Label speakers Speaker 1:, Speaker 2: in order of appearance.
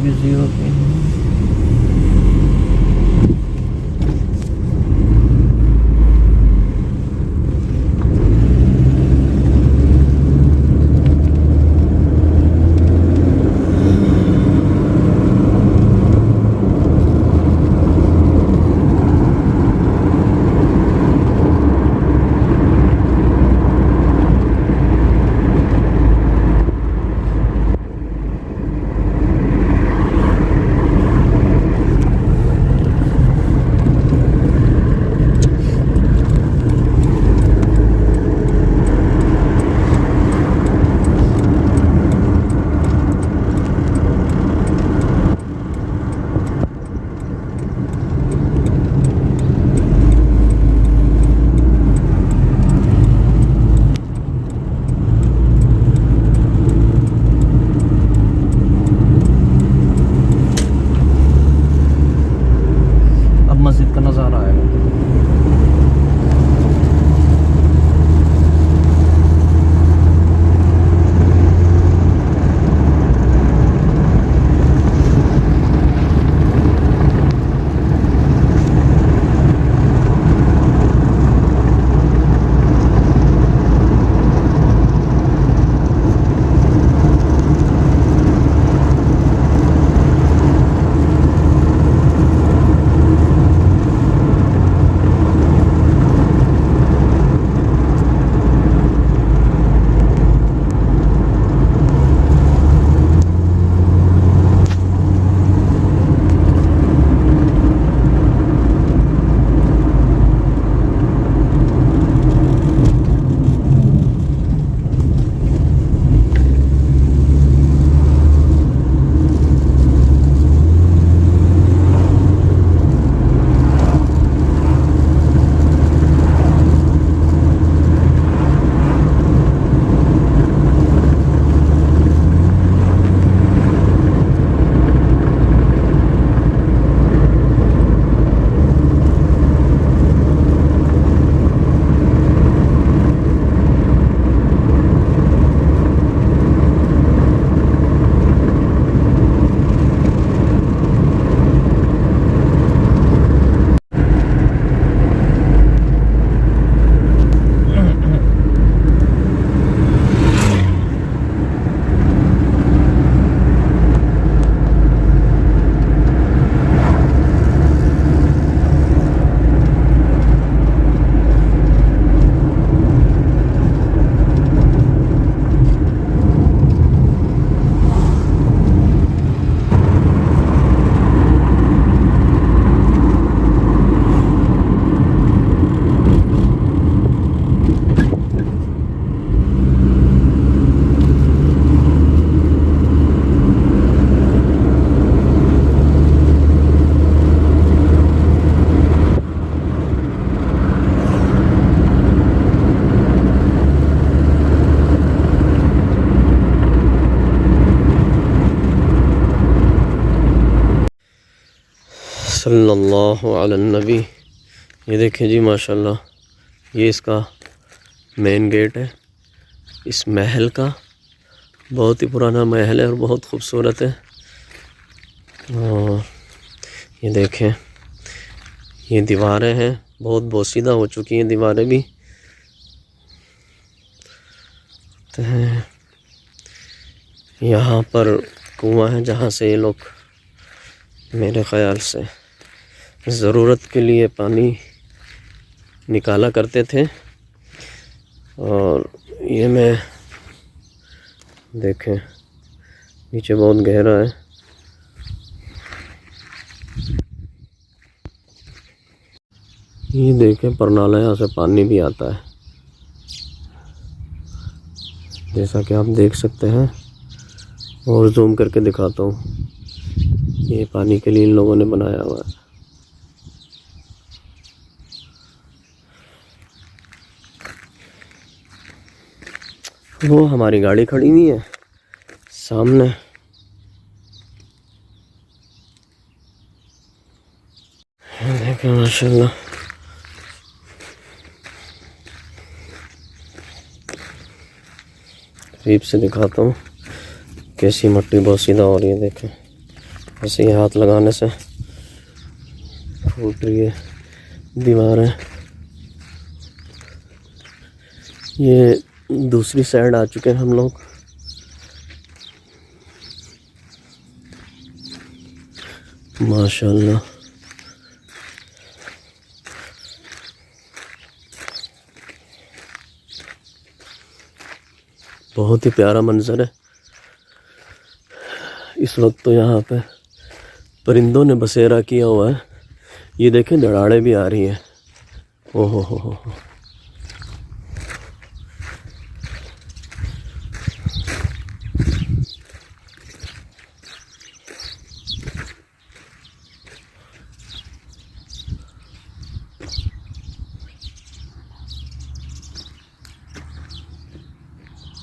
Speaker 1: Busy हो गई। मस्जिद का नज़ारा आएगा। सल्लल्लाहु अला नबी। ये देखें जी माशाल्लाह, ये इसका मेन गेट है इस महल का। बहुत ही पुराना महल है और बहुत खूबसूरत है। और ये देखें, ये दीवारें हैं, बहुत बोसीदा हो चुकी हैं दीवारें भी। तो यहाँ पर कुआं है जहाँ से ये लोग मेरे ख़याल से ज़रूरत के लिए पानी निकाला करते थे। और ये मैं देखें नीचे बहुत गहरा है। ये देखें परनाला, यहाँ से पानी भी आता है जैसा कि आप देख सकते हैं। और जूम करके दिखाता हूँ, ये पानी के लिए इन लोगों ने बनाया हुआ है। वो हमारी गाड़ी खड़ी हुई है सामने। देखें माशाल्लाह, करीब से दिखाता हूँ कैसी मट्टी बहुत सीधा हो रही है। देखें ऐसे ही हाथ लगाने से फूट रही है दीवारें। ये दूसरी साइड आ चुके हैं हम लोग। माशाल्लाह बहुत ही प्यारा मंजर है। इस वक्त तो यहाँ पे परिंदों ने बसेरा किया हुआ है। ये देखें दराड़े भी आ रही हैं। ओहो हो।